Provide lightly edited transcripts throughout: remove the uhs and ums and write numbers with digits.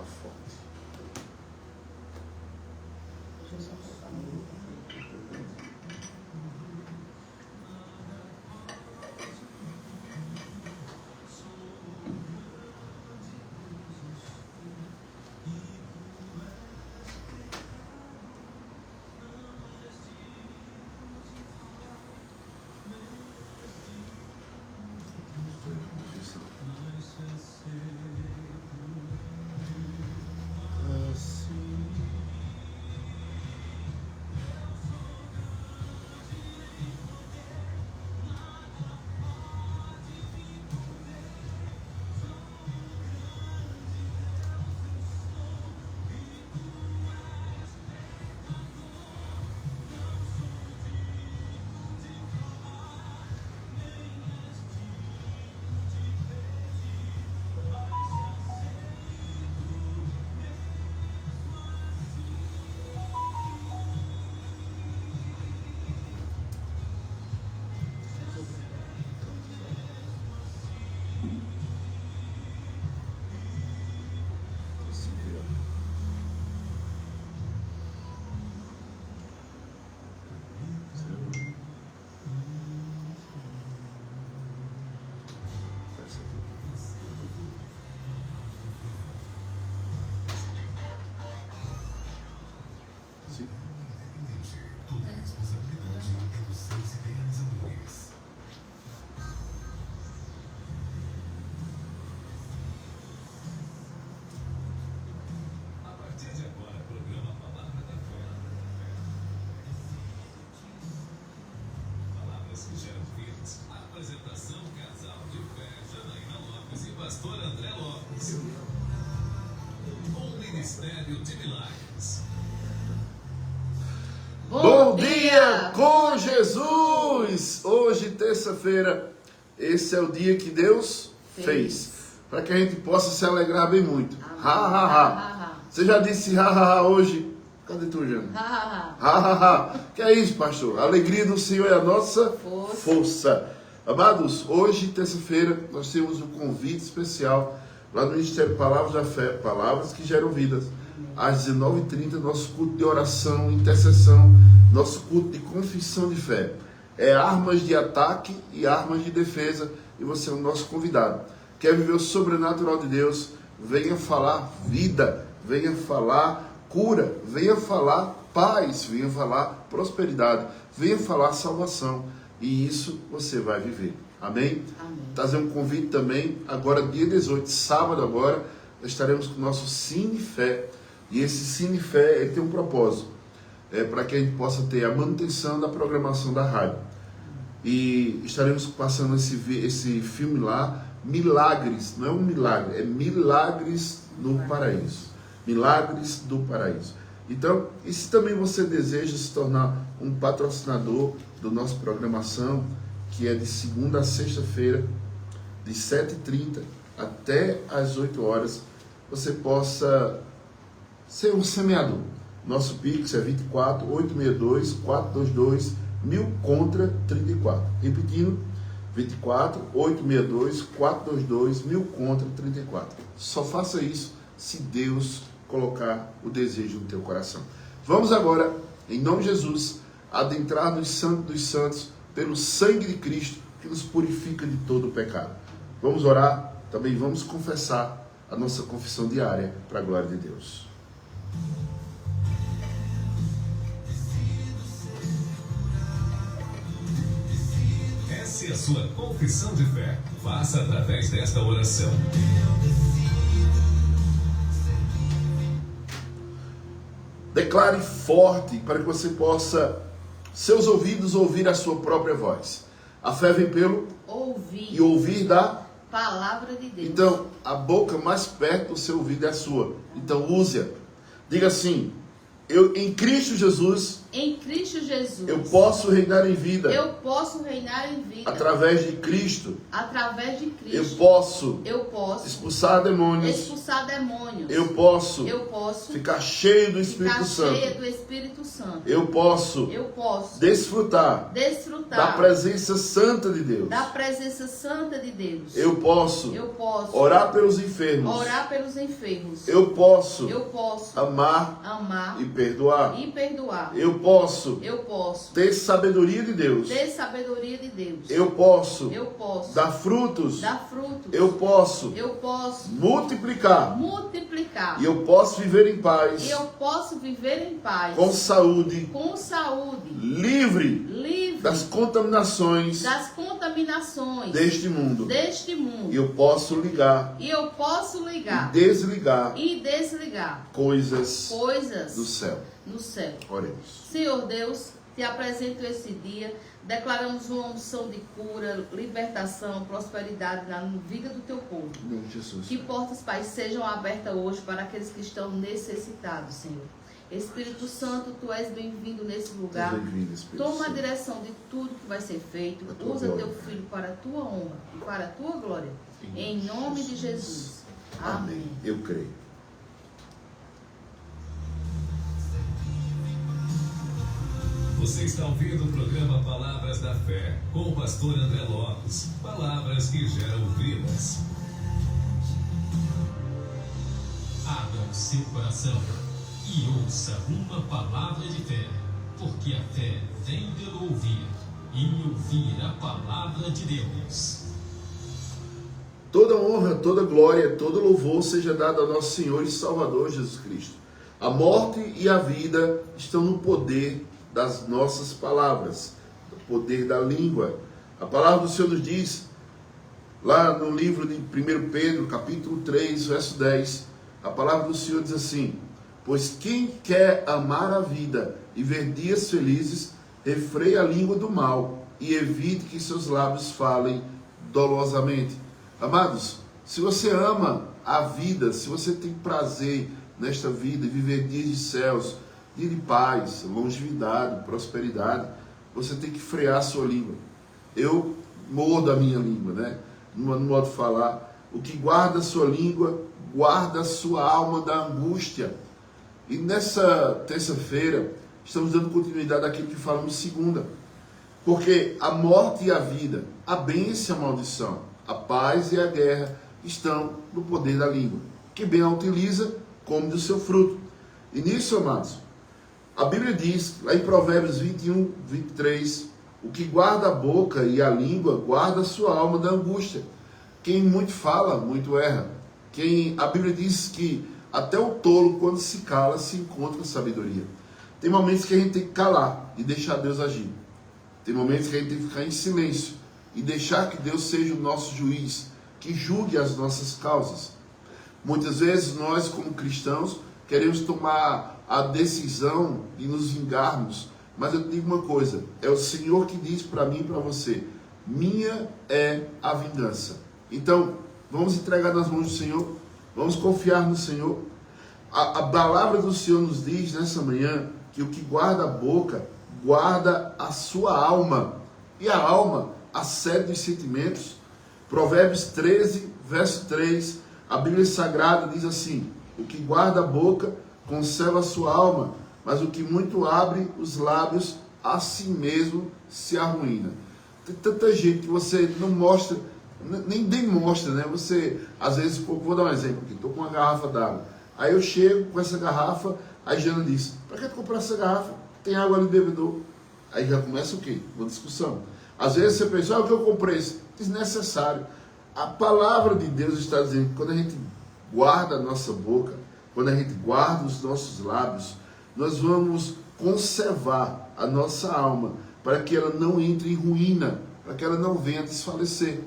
forte. Apresentação Casal de Fé, Janaína Lopes e Pastor André Lopes. Um Ministério de Milagres. Bom dia com Jesus! Hoje, terça-feira, esse é o dia que Deus fez. Para que a gente possa se alegrar bem muito. Ha, ha, ha. Você já disse ha, ha, ha hoje? Cadê tu, Jana? Ha, ha, ha. Que é isso, pastor? A alegria do Senhor é a nossa força. Amados, hoje, terça-feira, nós temos um convite especial lá no Ministério Palavras da Fé, Palavras que Geram Vidas. Às 19h30, nosso culto de oração, intercessão, nosso culto de confissão de fé. É armas de ataque e armas de defesa, e você é o nosso convidado. Quer viver o sobrenatural de Deus? Venha falar vida, venha falar cura, venha falar paz, venha falar prosperidade, venha falar salvação. E isso você vai viver. Amém? Amém. Trazer um convite também, agora dia 18, sábado agora, estaremos com o nosso Cine Fé. E esse Cine Fé, ele tem um propósito. É para que a gente possa ter a manutenção da programação da rádio. E estaremos passando esse filme lá, Milagres, não é um milagre, é Milagres no Paraíso. Milagres do Paraíso. Então, e se também você deseja se tornar um patrocinador da nossa programação, que é de segunda a sexta-feira, de 7h30 até às 8 horas, você possa ser um semeador. Nosso Pix é 24 862 422 1000 contra 34. Repetindo, 24 862 422 1000 contra 34. Só faça isso se Deus colocar o desejo no teu coração. Vamos agora, em nome de Jesus, adentrar nos santos dos santos pelo sangue de Cristo que nos purifica de todo o pecado. Vamos orar, também vamos confessar a nossa confissão diária para a glória de Deus. Essa é a sua confissão de fé. Faça através desta oração. Declare forte para que você possa, seus ouvidos, ouvir a sua própria voz. A fé vem pelo ouvir e ouvir da palavra de Deus. Então, a boca mais perto do seu ouvido é a sua. Então, use-a. Diga assim: Em Cristo Jesus, Em Cristo Jesus. eu posso reinar em vida. Eu posso reinar em vida. Através de Cristo, Através de Cristo. eu posso Eu posso expulsar demônios. expulsar demônios. Eu posso Eu posso ficar cheio do ficar Espírito cheia Santo. do Espírito Santo. Eu posso Eu posso desfrutar desfrutar da presença santa de Deus. da presença santa de Deus. Eu posso Eu posso orar pelos enfermos. orar pelos enfermos. Eu posso Eu posso amar amar e perdoar. e perdoar. Eu posso Eu posso ter sabedoria de Deus. ter sabedoria de Deus. Eu posso Eu posso dar frutos. dar frutos. Eu posso Eu posso multiplicar. multiplicar. E eu posso viver em paz, E eu posso viver em paz, com saúde, com saúde, livre livre das contaminações das contaminações deste mundo. deste mundo. E eu posso ligar E eu posso e ligar desligar e desligar coisas coisas do céu. no céu. Oremos. Senhor Deus, te apresento esse dia, declaramos uma unção de cura, libertação, prosperidade na vida do teu povo. Em nome de Jesus. Que portas, Pai, sejam abertas hoje para aqueles que estão necessitados, Senhor. Espírito Santo, tu és bem-vindo nesse lugar. Bem-vindo, Espírito Toma a Santo. direção de tudo que vai ser feito. Para a tua Usa glória. teu filho para a tua honra e para a tua glória. Em nome de Jesus. Amém. Eu creio. Você está ouvindo o programa Palavras da Fé, com o pastor André Lopes. Palavras que geram vidas. Abra o seu coração e ouça uma palavra de fé, porque a fé vem pelo ouvir, e ouvir a palavra de Deus. Toda honra, toda glória, todo louvor seja dado ao nosso Senhor e Salvador Jesus Cristo. A morte e a vida estão no poder das nossas palavras, no poder da língua. A palavra do Senhor nos diz, lá no livro de 1 Pedro, capítulo 3, verso 10, a palavra do Senhor diz assim: pois quem quer amar a vida e ver dias felizes, refreie a língua do mal e evite que seus lábios falem dolosamente. Amados, se você ama a vida, se você tem prazer nesta vida, viver dias de céus, dia de paz, longevidade, prosperidade, você tem que frear a sua língua. Eu mordo a minha língua, né? No modo de falar. O que guarda a sua língua, guarda a sua alma da angústia. E nessa terça-feira, estamos dando continuidade àquilo que falamos segunda. Porque a morte e a vida, a bênção e a maldição, a paz e a guerra estão no poder da língua. Que bem a utiliza, come do seu fruto. E nisso, amados, a Bíblia diz, lá em Provérbios 21, 23, o que guarda a boca e a língua, guarda a sua alma da angústia. Quem muito fala, muito erra. A Bíblia diz que até o tolo, quando se cala, se encontra sabedoria. Tem momentos que a gente tem que calar e deixar Deus agir. Tem momentos que a gente tem que ficar em silêncio e deixar que Deus seja o nosso juiz, que julgue as nossas causas. Muitas vezes nós, como cristãos, queremos tomar a decisão de nos vingarmos, mas eu te digo uma coisa, é o Senhor que diz para mim e para você, minha é a vingança. Então, vamos entregar nas mãos do Senhor, vamos confiar no Senhor. A palavra do Senhor nos diz nessa manhã que o que guarda a boca, guarda a sua alma, e a alma, a sede dos sentimentos. Provérbios 13, verso 3, a Bíblia Sagrada diz assim: o que guarda a boca conserva a sua alma, mas o que muito abre os lábios, a si mesmo se arruína. Tem tanta gente que você não mostra, nem demonstra, né? Você, às vezes, vou dar um exemplo aqui, estou com uma garrafa d'água, aí eu chego com essa garrafa, aí Jana diz, para que tu comprou essa garrafa? Tem água ali no bebedouro. Aí já começa o quê? Uma discussão. Às vezes você pensa, o que eu comprei? Desnecessário. A palavra de Deus está dizendo que quando a gente guarda a nossa boca, quando a gente guarda os nossos lábios, nós vamos conservar a nossa alma para que ela não entre em ruína, para que ela não venha a desfalecer.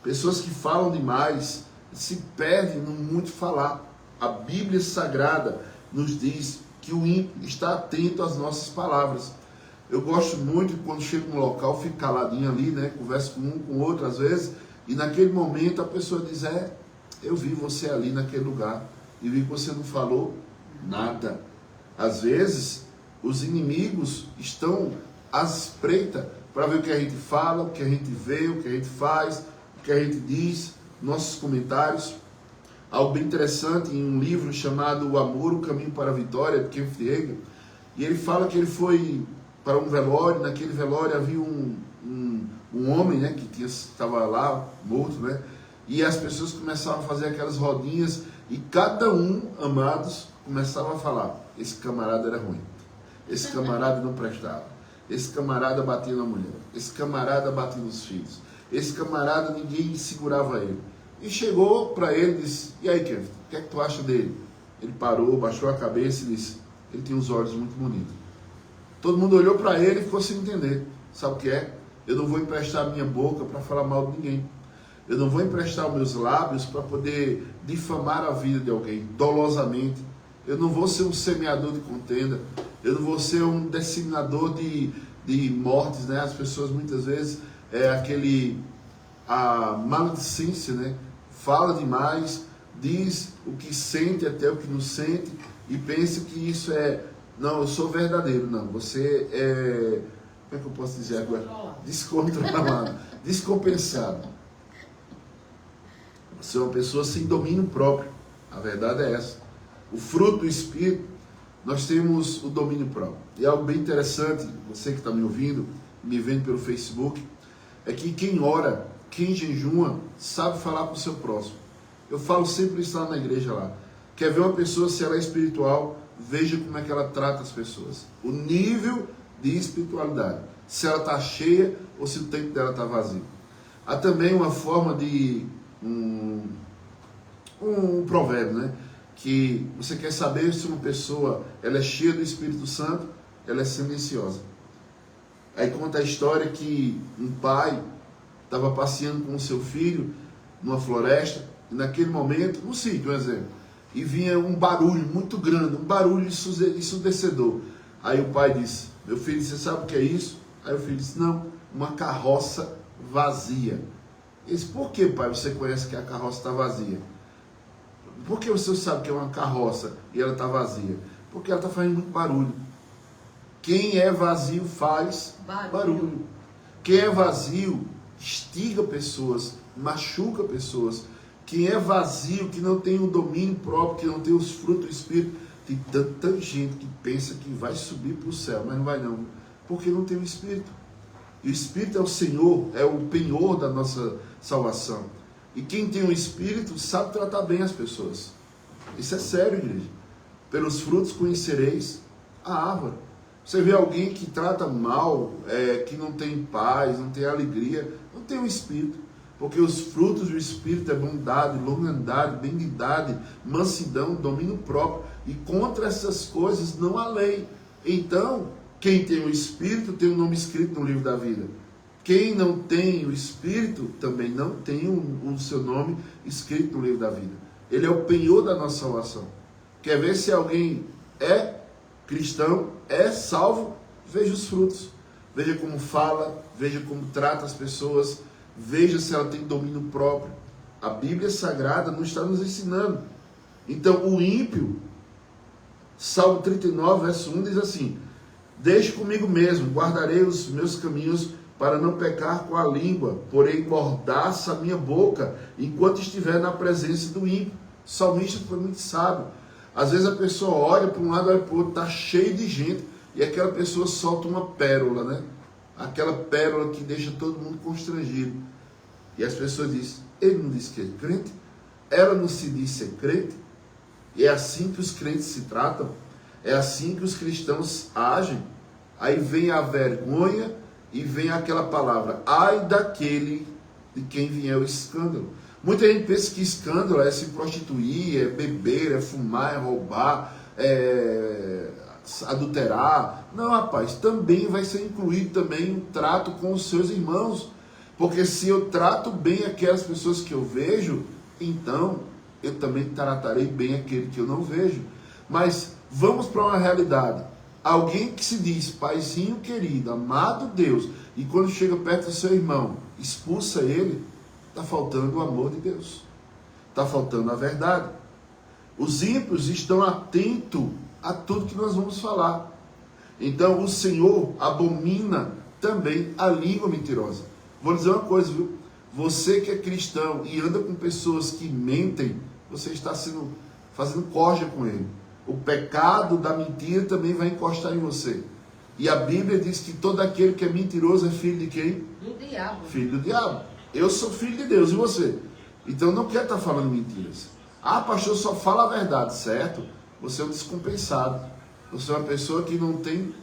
Pessoas que falam demais se perdem no muito falar. A Bíblia Sagrada nos diz que o ímpio está atento às nossas palavras. Eu gosto muito quando chego no local, fico caladinho ali, né? Converso com um, com outro às vezes, e naquele momento a pessoa diz, eu vi você ali naquele lugar, e vi que você não falou nada. Às vezes, os inimigos estão à espreita para ver o que a gente fala, o que a gente vê, o que a gente faz, o que a gente diz, nossos comentários. Algo bem interessante em um livro chamado O Amor, o Caminho para a Vitória, de Kenneth Hagin, e ele fala que ele foi para um velório. Naquele velório havia um homem, né, que estava lá morto, né, e as pessoas começavam a fazer aquelas rodinhas e cada um, amados, começava a falar: esse camarada era ruim, esse camarada não prestava, esse camarada batia na mulher, esse camarada batia nos filhos, esse camarada ninguém segurava ele. E chegou para ele e disse: e aí, Kevin, o que é que tu acha dele? Ele parou, baixou a cabeça e disse: ele tem uns olhos muito bonitos. Todo mundo olhou para ele e ficou sem entender. Sabe o que é? Eu não vou emprestar a minha boca para falar mal de ninguém. Eu não vou emprestar os meus lábios para poder difamar a vida de alguém dolosamente. Eu não vou ser um semeador de contenda. Eu não vou ser um disseminador de mortes, né? As pessoas muitas vezes a maledicência, né? Fala demais, diz o que sente até o que não sente e pensa que isso é: não, eu sou verdadeiro. Não, você é, como é que eu posso dizer agora? Descontrolado, descompensado. Você é uma pessoa sem domínio próprio. A verdade é essa. O fruto do Espírito, nós temos o domínio próprio. E algo bem interessante, você que está me ouvindo, me vendo pelo Facebook, é que quem ora, quem jejuma, sabe falar com o seu próximo. Eu falo sempre isso lá na igreja lá. Quer ver uma pessoa, se ela é espiritual, veja como é que ela trata as pessoas. O nível de espiritualidade. Se ela está cheia ou se o tempo dela está vazio. Há também uma forma de um provérbio, né? Que você quer saber se uma pessoa ela é cheia do Espírito Santo, ela é silenciosa. Aí conta a história que um pai estava passeando com o seu filho numa floresta, e naquele momento, no sítio, um exemplo, e vinha um barulho muito grande, um barulho ensurdecedor. Aí o pai disse: meu filho, você sabe o que é isso? Aí o filho disse: não, uma carroça vazia. Ele disse: por que, pai, você conhece que a carroça está vazia? Por que você sabe que é uma carroça e ela está vazia? Porque ela está fazendo muito barulho. Quem é vazio faz barulho. Quem é vazio instiga pessoas, machuca pessoas. Quem é vazio, que não tem o domínio próprio, que não tem os frutos do Espírito, tem tanta gente que pensa que vai subir para o céu, mas não vai não, porque não tem o Espírito. E o Espírito é o Senhor, é o penhor da nossa salvação. E quem tem o Espírito sabe tratar bem as pessoas. Isso é sério, igreja. Pelos frutos conhecereis a árvore. Você vê alguém que trata mal, que não tem paz, não tem alegria, não tem o Espírito. Porque os frutos do Espírito é bondade, longanimidade, benignidade, mansidão, domínio próprio. E contra essas coisas não há lei. Então, quem tem o Espírito tem o nome escrito no livro da vida. Quem não tem o Espírito também não tem o seu nome escrito no livro da vida. Ele é o penhor da nossa salvação. Quer ver se alguém é cristão, é salvo? Veja os frutos. Veja como fala, veja como trata as pessoas, veja se ela tem domínio próprio. A Bíblia Sagrada não está nos ensinando. Então o ímpio, Salmo 39, verso 1 diz assim: deixe comigo mesmo, guardarei os meus caminhos para não pecar com a língua, porém mordaça a minha boca, enquanto estiver na presença do ímpio. O salmista foi muito sábio. Às vezes a pessoa olha para um lado, olha para o outro, está cheio de gente, e aquela pessoa solta uma pérola, né? Aquela pérola que deixa todo mundo constrangido. E as pessoas dizem: ele não disse que é crente? Ela não se diz ser crente? E é assim que os crentes se tratam? É assim que os cristãos agem? Aí vem a vergonha e vem aquela palavra: ai daquele de quem vier o escândalo. Muita gente pensa que escândalo é se prostituir, é beber, é fumar, é roubar, é adulterar. Não, rapaz, também vai ser incluído também um trato com os seus irmãos. Porque se eu trato bem aquelas pessoas que eu vejo, então eu também tratarei bem aquele que eu não vejo. Mas vamos para uma realidade. Alguém que se diz paizinho querido, amado Deus, e quando chega perto do seu irmão, expulsa ele, está faltando o amor de Deus. Está faltando a verdade. Os ímpios estão atentos a tudo que nós vamos falar. Então o Senhor abomina também a língua mentirosa. Vou dizer uma coisa, viu? Você que é cristão e anda com pessoas que mentem, você está fazendo corja com ele. O pecado da mentira também vai encostar em você. E a Bíblia diz que todo aquele que é mentiroso é filho de quem? Do diabo. Filho do diabo. Eu sou filho de Deus, e você? Então não quero estar falando mentiras. Ah, pastor, só fala a verdade, certo? Você é um descompensado. Você é uma pessoa que não tem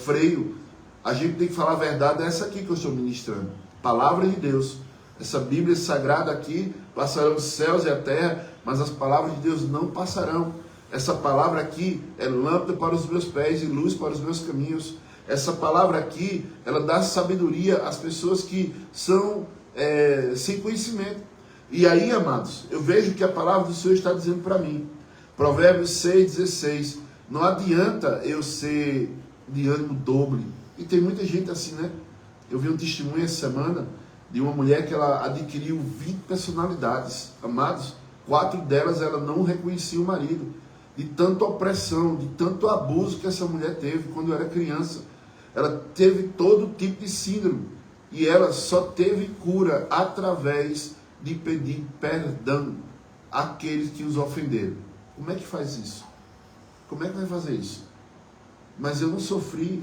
freio. A gente tem que falar a verdade, é essa aqui que eu estou ministrando. Palavra de Deus. Essa Bíblia sagrada aqui, passarão os céus e a terra, mas as palavras de Deus não passarão. Essa palavra aqui é lâmpada para os meus pés e luz para os meus caminhos. Essa palavra aqui, ela dá sabedoria às pessoas que são sem conhecimento. E aí, amados, eu vejo que a palavra do Senhor está dizendo para mim. Provérbios 6,16. Não adianta eu ser de ânimo dobre. E tem muita gente assim, né? Eu vi um testemunho essa semana de uma mulher que ela adquiriu 20 personalidades. Amados, 4 delas ela não reconhecia o marido. De tanta opressão, de tanto abuso que essa mulher teve quando era criança. Ela teve todo tipo de síndrome. E ela só teve cura através de pedir perdão àqueles que os ofenderam. Como é que faz isso? Como é que vai fazer isso? Mas eu não sofri,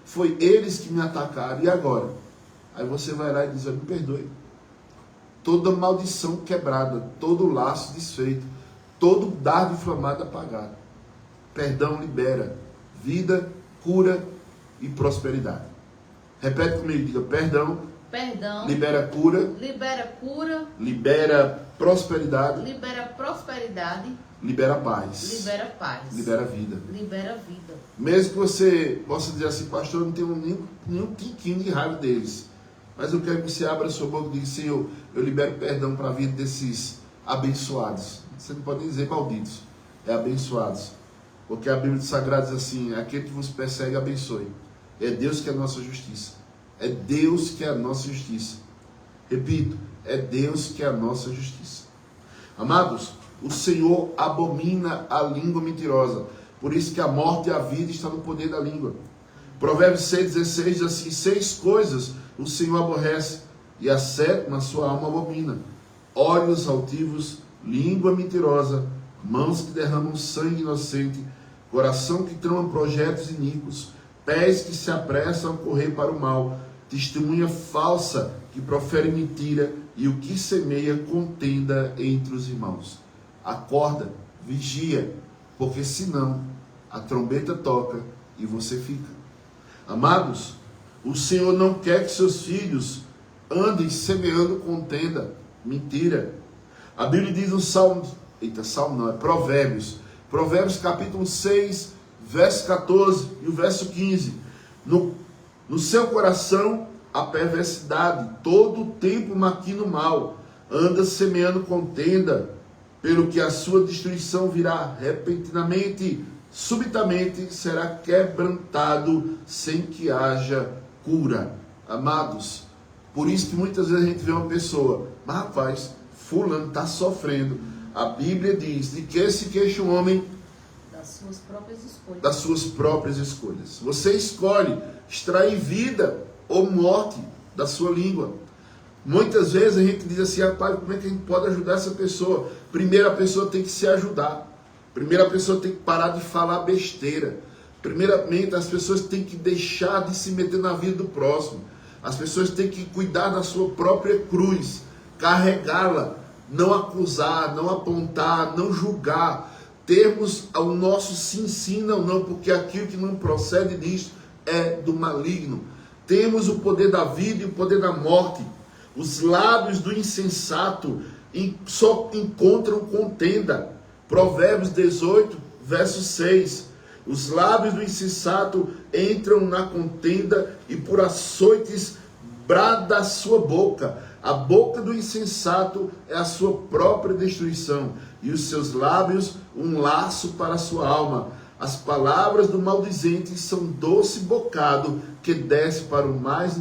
foi eles que me atacaram, e agora? Aí você vai lá e diz, me perdoe. Toda maldição quebrada, todo laço desfeito, todo dardo inflamado apagado. Perdão libera vida, cura e prosperidade. Repete comigo, diga, perdão libera cura, libera prosperidade, libera paz, libera vida. Mesmo que você possa dizer assim, pastor, eu não tenho nenhum tiquinho de raiva deles, mas eu quero que você abra a sua boca e diga, Senhor, eu libero perdão para a vida desses abençoados. Você não pode nem dizer malditos, é abençoados, porque a Bíblia Sagrada diz assim, aquele que vos persegue, abençoe. É Deus que é a nossa justiça. É Deus que é a nossa justiça. Repito, é Deus que é a nossa justiça. Amados, o Senhor abomina a língua mentirosa. Por isso que a morte e a vida estão no poder da língua. Provérbios 6,16 diz assim, 6 coisas o Senhor aborrece, e a 7ª sua alma abomina. Olhos altivos, língua mentirosa, mãos que derramam sangue inocente, coração que trama projetos iníquos, pés que se apressam a correr para o mal, testemunha falsa que profere mentira, e o que semeia contenda entre os irmãos. Acorda, vigia, porque senão a trombeta toca e você fica. Amados, o Senhor não quer que seus filhos andem semeando contenda, mentira. A Bíblia diz no Provérbios capítulo 6, verso 14 e o verso 15. No seu coração a perversidade, todo o tempo maquina o mal, anda semeando contenda, pelo que a sua destruição virá repentinamente, subitamente será quebrantado, sem que haja cura. Amados, por isso que muitas vezes a gente vê uma pessoa, mas rapaz, fulano está sofrendo. A Bíblia diz, de que se queixa o homem? Das suas próprias escolhas. Você escolhe extrair vida ou morte da sua língua. Muitas vezes a gente diz assim, rapaz, como é que a gente pode ajudar essa pessoa? Primeiro a pessoa tem que se ajudar. Primeiro a pessoa tem que parar de falar besteira. Primeiramente as pessoas têm que deixar de se meter na vida do próximo. As pessoas têm que cuidar da sua própria cruz, carregá-la, não acusar, não apontar, não julgar. Termos o nosso sim, não, porque aquilo que não procede disso é do maligno. Temos o poder da vida e o poder da morte. Os lábios do insensato só encontram contenda. Provérbios 18, verso 6. Os lábios do insensato entram na contenda e por açoites brada a sua boca. A boca do insensato é a sua própria destruição, e os seus lábios um laço para a sua alma. As palavras do maldizente são doce bocado que desce para o mais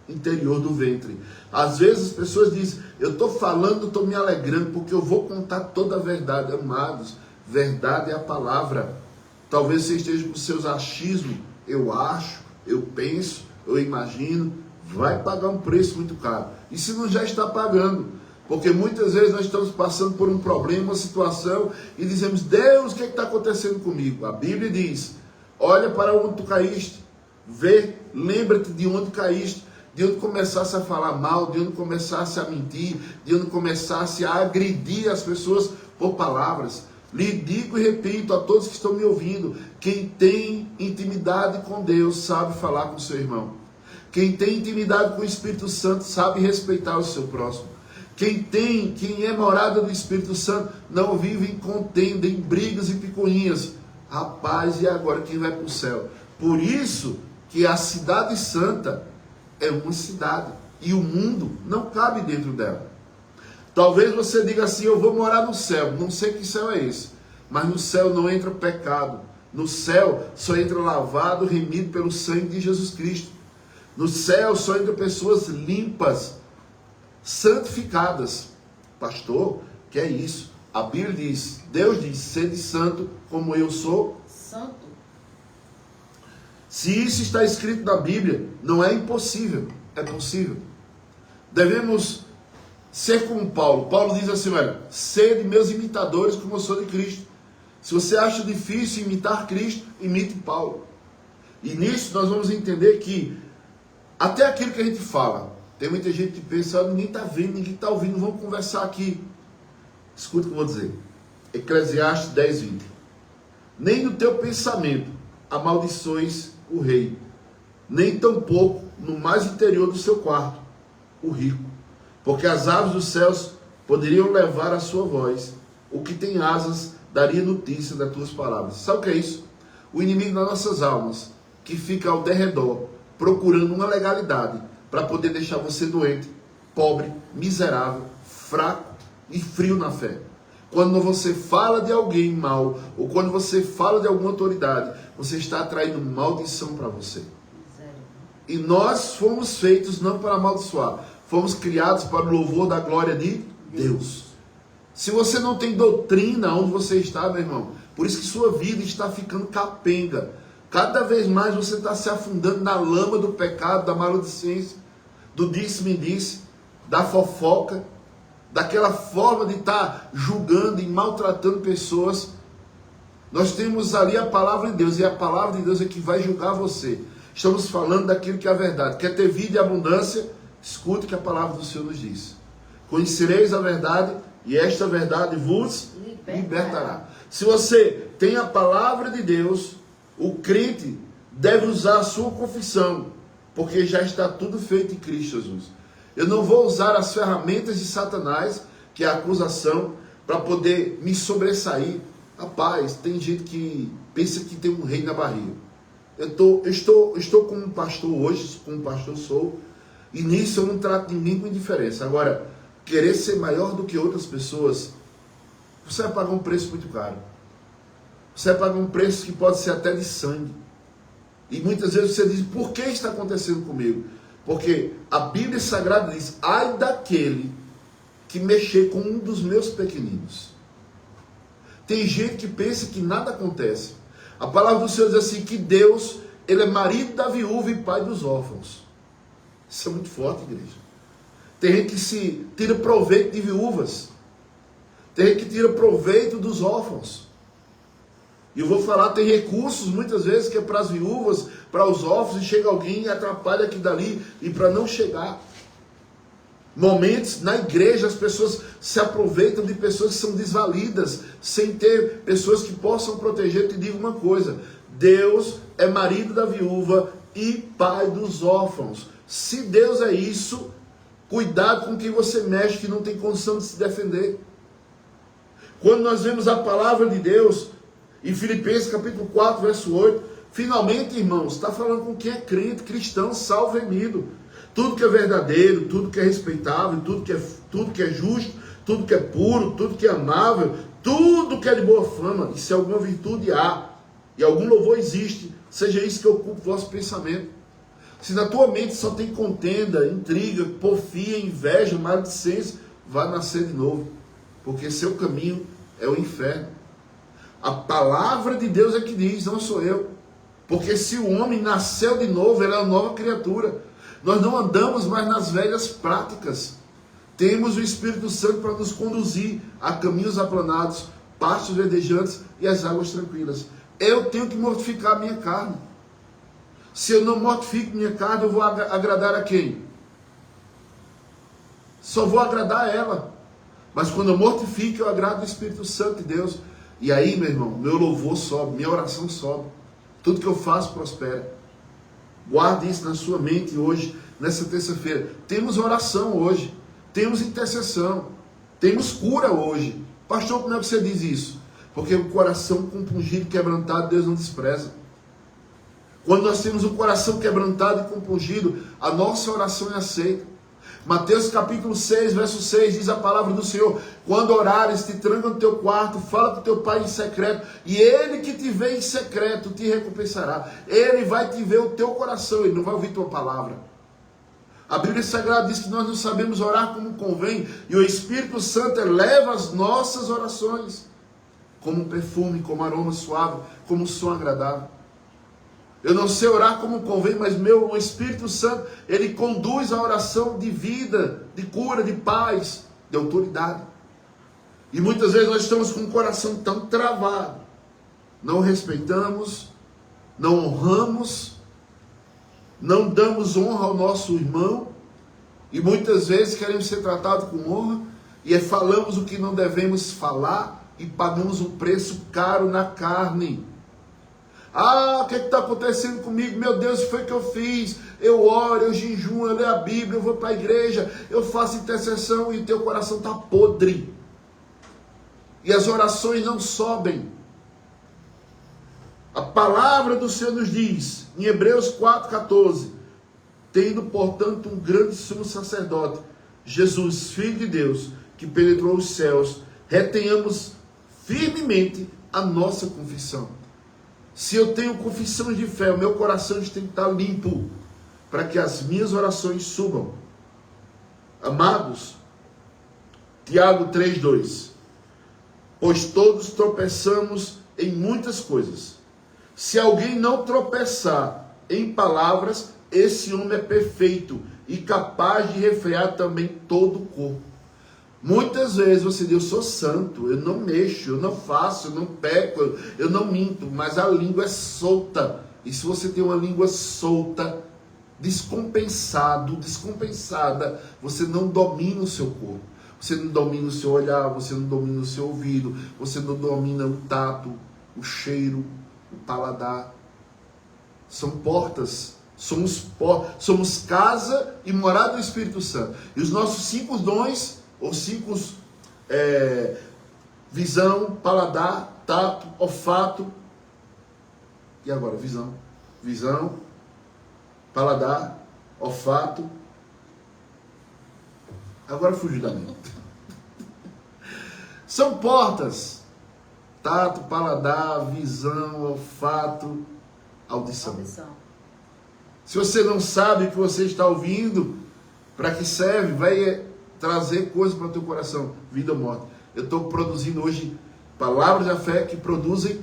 interior do ventre. Às vezes as pessoas dizem, eu estou falando, estou me alegrando, porque eu vou contar toda a verdade. Amados, Verdade é a palavra. Talvez você esteja com seus achismos. Eu acho, eu penso, eu imagino. Vai pagar um preço muito caro. E se não já está pagando? Porque muitas vezes nós estamos passando por um problema, uma situação, e dizemos: Deus, o que está acontecendo comigo? A Bíblia diz: olha para onde tu caíste. Vê, lembra-te de onde caíste. De onde começasse a falar mal, de onde começasse a mentir, de onde começasse a agredir as pessoas por palavras. Lhe digo e repito a todos que estão me ouvindo: quem tem intimidade com Deus sabe falar com o seu irmão. Quem tem intimidade com o Espírito Santo sabe respeitar o seu próximo. Quem é morada do Espírito Santo não vive em contenda, em brigas e picuinhas. Rapaz, e agora quem vai para o céu? Por isso que a cidade santa é uma cidade e o mundo não cabe dentro dela. Talvez você diga assim: eu vou morar no céu. Não sei que céu é esse, mas no céu não entra pecado. No céu só entra lavado, remido pelo sangue de Jesus Cristo. No céu só entra pessoas limpas, santificadas. Pastor, que é isso? A Bíblia diz, Deus diz: sede santo como eu sou santo. Se isso está escrito na Bíblia, não é impossível, é possível. Devemos ser como Paulo. Paulo diz assim: olha, sede meus imitadores como eu sou de Cristo. Se você acha difícil imitar Cristo, imite Paulo. E nisso nós vamos entender que até aquilo que a gente fala, tem muita gente que pensa: ninguém está vendo, ninguém está ouvindo, vamos conversar aqui. Escuta o que eu vou dizer. Eclesiastes 10:20. Nem no teu pensamento amaldiçoes o rei, nem tampouco no mais interior do seu quarto o rico, porque as aves dos céus poderiam levar a sua voz, o que tem asas daria notícia das tuas palavras. Sabe o que é isso? O inimigo das nossas almas, que fica ao derredor, procurando uma legalidade, para poder deixar você doente, pobre, miserável, fraco e frio na fé. Quando você fala de alguém mal, ou quando você fala de alguma autoridade, você está atraindo maldição para você. E nós fomos feitos não para amaldiçoar, fomos criados para o louvor da glória de Deus. Se você não tem doutrina onde você está, meu irmão, por isso que sua vida está ficando capenga. Cada vez mais você está se afundando na lama do pecado, da maledicência, do disse-me-disse, da fofoca, daquela forma de estar julgando e maltratando pessoas. Nós temos ali a palavra de Deus, e a palavra de Deus é que vai julgar você. Estamos falando daquilo que é a verdade. Quer ter vida e abundância? Escute o que a palavra do Senhor nos diz. Conhecereis a verdade, e esta verdade vos libertará. Se você tem a palavra de Deus, o crente deve usar a sua confissão, porque já está tudo feito em Cristo Jesus. Eu não vou usar as ferramentas de Satanás, que é a acusação, para poder me sobressair. Rapaz, tem gente que pensa que tem um rei na barriga. Eu estou como um pastor hoje, como pastor sou, e nisso eu não trato ninguém com indiferença. Agora, querer ser maior do que outras pessoas, você vai pagar um preço muito caro. Você vai pagar um preço que pode ser até de sangue. E muitas vezes você diz: por que está acontecendo comigo? Porque a Bíblia Sagrada diz: ai daquele que mexer com um dos meus pequeninos. Tem gente que pensa que nada acontece. A palavra do Senhor diz assim, que Deus, Ele é marido da viúva e pai dos órfãos. Isso é muito forte, igreja. Tem gente que se tira proveito de viúvas. Tem gente que tira proveito dos órfãos. E eu vou falar, tem recursos muitas vezes que é para as viúvas, para os órfãos, e chega alguém e atrapalha aqui dali, e para não chegar. Momentos na igreja as pessoas se aproveitam de pessoas que são desvalidas, sem ter pessoas que possam proteger. Eu te digo uma coisa: Deus é marido da viúva e pai dos órfãos. Se Deus é isso, cuidado com quem você mexe, que não tem condição de se defender. Quando nós vemos a palavra de Deus em Filipenses capítulo 4, verso 8, finalmente, irmãos, está falando com quem é crente, cristão, salvo, remido. Tudo que é verdadeiro, tudo que é respeitável, tudo que é justo, tudo que é puro, tudo que é amável, tudo que é de boa fama, e se alguma virtude há, e algum louvor existe, seja isso que ocupe o vosso pensamento. Se na tua mente só tem contenda, intriga, porfia, inveja, maledicência, vai nascer de novo, porque seu caminho é o inferno. A palavra de Deus é que diz, não sou eu. Porque se o homem nasceu de novo, ele é uma nova criatura. Nós não andamos mais nas velhas práticas. Temos o Espírito Santo para nos conduzir a caminhos aplanados, pastos verdejantes e as águas tranquilas. Eu tenho que mortificar a minha carne. Se eu não mortifico minha carne, eu vou agradar a quem? Só vou agradar a ela. Mas quando eu mortifico, eu agrado o Espírito Santo de Deus. E aí, meu irmão, meu louvor sobe, minha oração sobe. Tudo que eu faço prospera. Guarde isso na sua mente hoje, nessa terça-feira. Temos oração hoje. Temos intercessão. Temos cura hoje. Pastor, como é que você diz isso? Porque o coração compungido e quebrantado, Deus não despreza. Quando nós temos o coração quebrantado e compungido, a nossa oração é aceita. Mateus capítulo 6, verso 6, diz a palavra do Senhor: quando orares, te tranca no teu quarto, fala com teu pai em secreto, e ele que te vê em secreto te recompensará. Ele vai te ver o teu coração, ele não vai ouvir tua palavra. A Bíblia Sagrada diz que nós não sabemos orar como convém, e o Espírito Santo eleva as nossas orações como um perfume, como aroma suave, como um som agradável. Eu não sei orar como convém, mas o Espírito Santo, ele conduz a oração de vida, de cura, de paz, de autoridade. E muitas vezes nós estamos com o coração tão travado, não respeitamos, não honramos, não damos honra ao nosso irmão, e muitas vezes queremos ser tratados com honra, e falamos o que não devemos falar, e pagamos um preço caro na carne. Ah, o que está acontecendo comigo? Meu Deus, foi o que eu fiz. Eu oro, eu jejuo, eu leio a Bíblia, eu vou para a igreja, eu faço intercessão e o teu coração está podre. E as orações não sobem. A palavra do Senhor nos diz, em Hebreus 4,14, tendo, portanto, um grande sumo sacerdote, Jesus, Filho de Deus, que penetrou os céus, retenhamos firmemente a nossa confissão. Se eu tenho confissão de fé, o meu coração tem que estar limpo, para que as minhas orações subam. Amados, Tiago 3,2, pois todos tropeçamos em muitas coisas. Se alguém não tropeçar em palavras, esse homem é perfeito e capaz de refrear também todo o corpo. Muitas vezes você diz, eu sou santo, eu não mexo, eu não faço, eu não peco, eu não minto, mas a língua é solta. E se você tem uma língua solta, descompensada, você não domina o seu corpo. Você não domina o seu olhar, você não domina o seu ouvido, você não domina o tato, o cheiro, o paladar. São portas, somos casa e morada do Espírito Santo. E os nossos 5 dons, ou 5, visão, paladar, tato, olfato. E agora, visão, paladar, olfato. Agora fugiu da mente. São portas. Tato, paladar, visão, olfato, audição. Se você não sabe o que você está ouvindo, para que serve, vai trazer coisas para o teu coração, vida ou morte. Eu estou produzindo hoje palavras da fé que produzem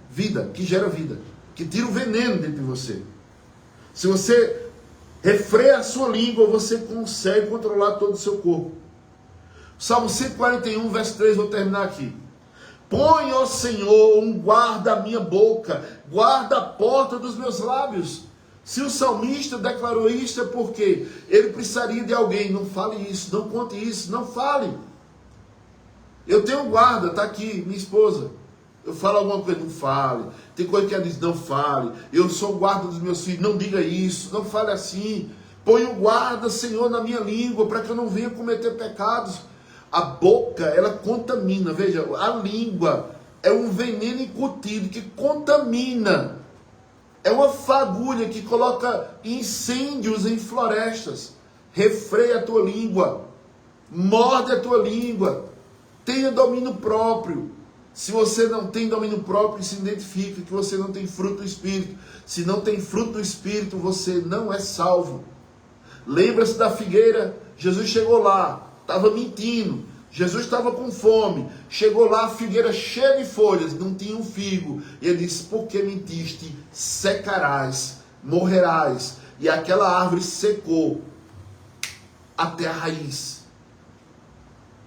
vida, que gera vida, que tira o veneno dentro de você. Se você refreia a sua língua, você consegue controlar todo o seu corpo. Salmo 141, verso 3, vou terminar aqui. Põe, ó Senhor, um guarda à minha boca, guarda a porta dos meus lábios. Se o salmista declarou isso, é porque ele precisaria de alguém. Não fale isso, não conte isso, não fale. Eu tenho um guarda, está aqui, minha esposa. Eu falo alguma coisa, não fale. Tem coisa que ela diz, não fale. Eu sou o guarda dos meus filhos, não diga isso, não fale assim. Põe um guarda, Senhor, na minha língua, para que eu não venha cometer pecados. A boca, ela contamina. Veja, a língua é um veneno incutido que contamina. É uma fagulha que coloca incêndios em florestas. Refreia a tua língua. Morde a tua língua. Tenha domínio próprio. Se você não tem domínio próprio, se identifica que você não tem fruto do Espírito. Se não tem fruto do Espírito, você não é salvo. Lembra-se da figueira? Jesus chegou lá, estava mentindo. Jesus estava com fome, chegou lá, a figueira cheia de folhas, não tinha um figo. E ele disse, porque mentiste, secarás, morrerás. E aquela árvore secou até a raiz.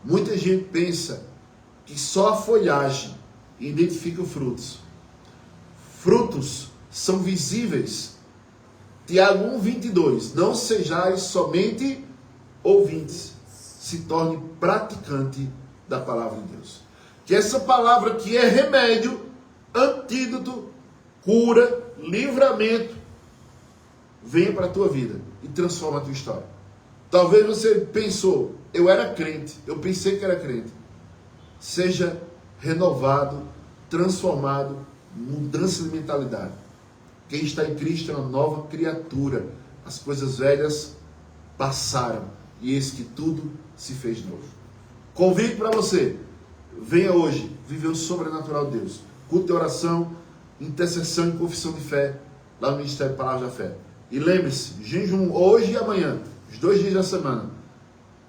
Muita gente pensa que só a folhagem identifica os frutos. Frutos são visíveis. Tiago 1:22, não sejais somente ouvintes, se torne praticante da palavra de Deus. Que essa palavra que é remédio, antídoto, cura, livramento, venha para a tua vida e transforma a tua história. Talvez você pensou, eu era crente, eu pensei que era crente. Seja renovado, transformado, mudança de mentalidade. Quem está em Cristo é uma nova criatura. As coisas velhas passaram e eis que tudo se fez novo. Convite para você, venha hoje viver o sobrenatural de Deus. Culto de oração, intercessão e confissão de fé, lá no Ministério Palavra da Fé. E lembre-se, jejum hoje e amanhã, os 2 dias da semana,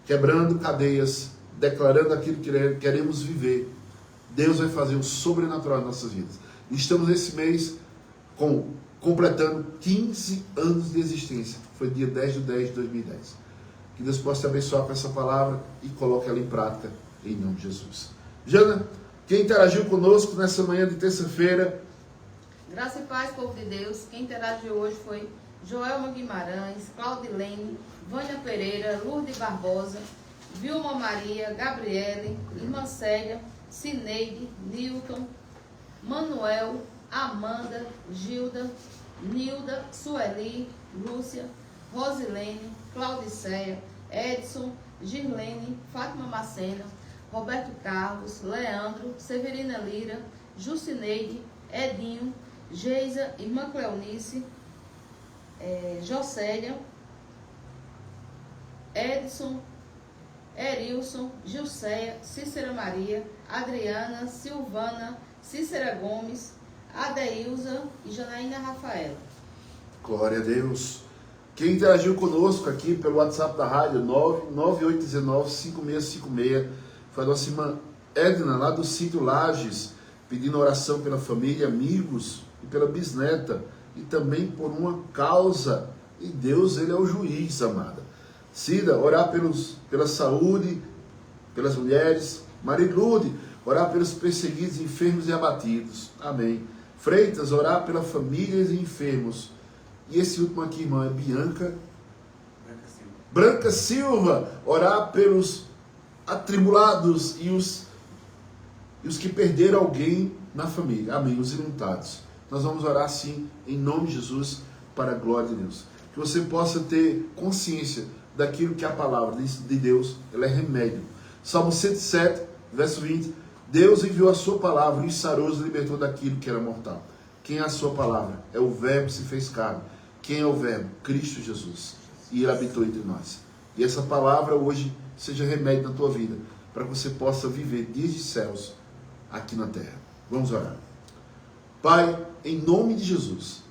quebrando cadeias, declarando aquilo que queremos viver. Deus vai fazer o sobrenatural em nossas vidas. E estamos nesse mês completando 15 anos de existência. Foi dia 10/10/2010. Que Deus possa te abençoar com essa palavra e coloque ela em prática, em nome de Jesus. Jana, quem interagiu conosco nessa manhã de terça-feira? Graça e paz, povo de Deus. Quem interagiu hoje foi Joelma Guimarães, Claudilene, Vânia Pereira, Lourdes Barbosa, Vilma Maria, Gabriele, Irmã Célia, Cineide, Nilton, Manuel, Amanda, Gilda, Nilda, Sueli, Lúcia, Rosilene, Claudiceia, Edson, Girlene, Fátima Macena, Roberto Carlos, Leandro, Severina Lira, Jucineide, Edinho, Geisa, Irmã Cleonice, Jocélia, Edson, Erilson, Gilceia, Cícera Maria, Adriana, Silvana, Cícera Gomes, Adeilza e Janaína Rafaela. Glória a Deus. Quem interagiu conosco aqui pelo WhatsApp da rádio, 998195656, foi a nossa irmã Edna, lá do sítio Lages, pedindo oração pela família, amigos e pela bisneta, e também por uma causa. E Deus, Ele é o juiz, amada. Cida, orar pela saúde, pelas mulheres. Marilude, orar pelos perseguidos, enfermos e abatidos. Amém. Freitas, orar pelas famílias e enfermos. E esse último aqui, irmão, é Branca Silva, orar pelos atribulados e os que perderam alguém na família. Amém. Os ilutados. Nós vamos orar sim, em nome de Jesus, para a glória de Deus. Que você possa ter consciência daquilo que a palavra de Deus, ela é remédio. Salmo 107, verso 20. Deus enviou a sua palavra e os sarou, os libertou daquilo que era mortal. Quem é a sua palavra? É o verbo que se fez carne. Quem é o verbo? Cristo Jesus. E Ele habitou entre nós. E essa palavra hoje seja remédio na tua vida, para que você possa viver dias de céus aqui na terra. Vamos orar. Pai, em nome de Jesus,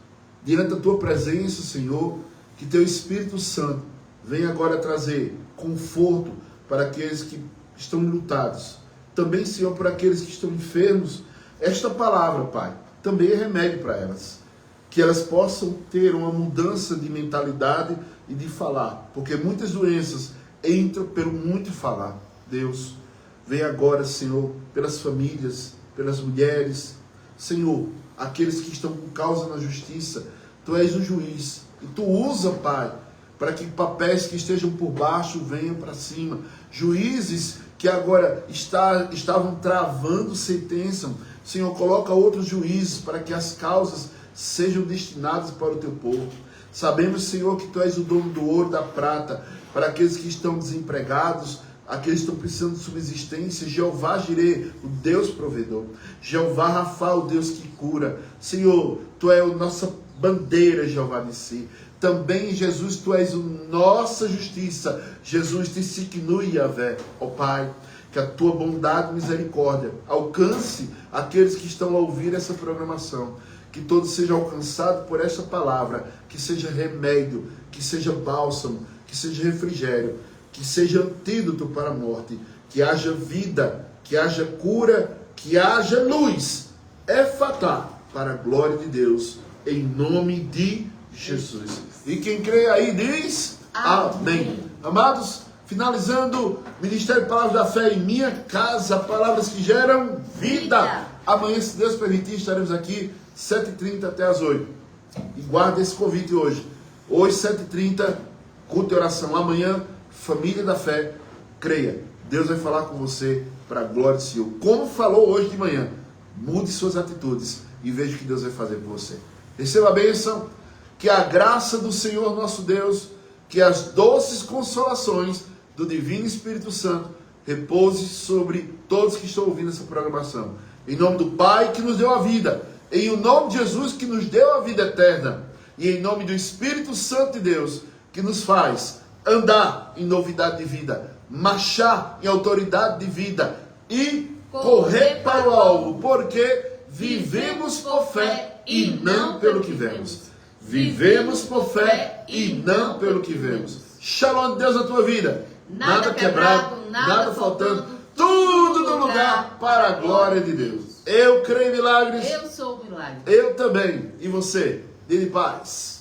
diante da tua presença, Senhor, que teu Espírito Santo venha agora trazer conforto para aqueles que estão enlutados. Também, Senhor, para aqueles que estão enfermos. Esta palavra, Pai, também é remédio para elas. Que elas possam ter uma mudança de mentalidade e de falar. Porque muitas doenças entram pelo muito falar. Deus, vem agora, Senhor, pelas famílias, pelas mulheres. Senhor, aqueles que estão com causa na justiça. Tu és o juiz. E Tu usa, Pai, para que papéis que estejam por baixo venham para cima. Juízes que agora estavam travando sentença. Senhor, coloca outros juízes para que as causas sejam destinadas para o Teu povo. Sabemos, Senhor, que Tu és o dono do ouro, da prata, para aqueles que estão desempregados, aqueles que estão precisando de subsistência. Jeová Jireh, o Deus provedor. Jeová Rafa, o Deus que cura. Senhor, Tu és a nossa bandeira, Jeová Nissi. Também, Jesus, Tu és a nossa justiça. Jesus, Tissiknu Yahvé. Ó Pai, que a Tua bondade e misericórdia alcance aqueles que estão a ouvir essa programação. Que todos sejam alcançados por essa palavra. Que seja remédio, que seja bálsamo, que seja refrigério, que seja antídoto para a morte. que haja vida, que haja cura, que haja luz. Efatá, para a glória de Deus, em nome de Jesus. E quem crê aí diz amém. Amados, finalizando, Ministério de Palavras da Fé em minha casa, palavras que geram vida. Amanhã, se Deus permitir, estaremos aqui 7h30 até as 8h. E guarda esse convite hoje. Hoje, 7h30, culto e oração. Amanhã, família da fé, creia. Deus vai falar com você para a glória do Senhor. Como falou hoje de manhã, mude suas atitudes e veja o que Deus vai fazer por você. Receba a bênção, que a graça do Senhor nosso Deus, que as doces consolações do Divino Espírito Santo repouse sobre todos que estão ouvindo essa programação. Em nome do Pai que nos deu a vida, em nome de Jesus que nos deu a vida eterna, e em nome do Espírito Santo de Deus que nos faz andar em novidade de vida, marchar em autoridade de vida e correr para o alvo, porque vivemos por fé e não pelo que vemos. Vivemos por fé e não pelo que vemos. Shalom de Deus na tua vida. Nada quebrado, nada faltando, tudo no lugar para a glória de Deus. Eu creio em milagres. Eu sou o milagre. Eu também. E você? Dê paz.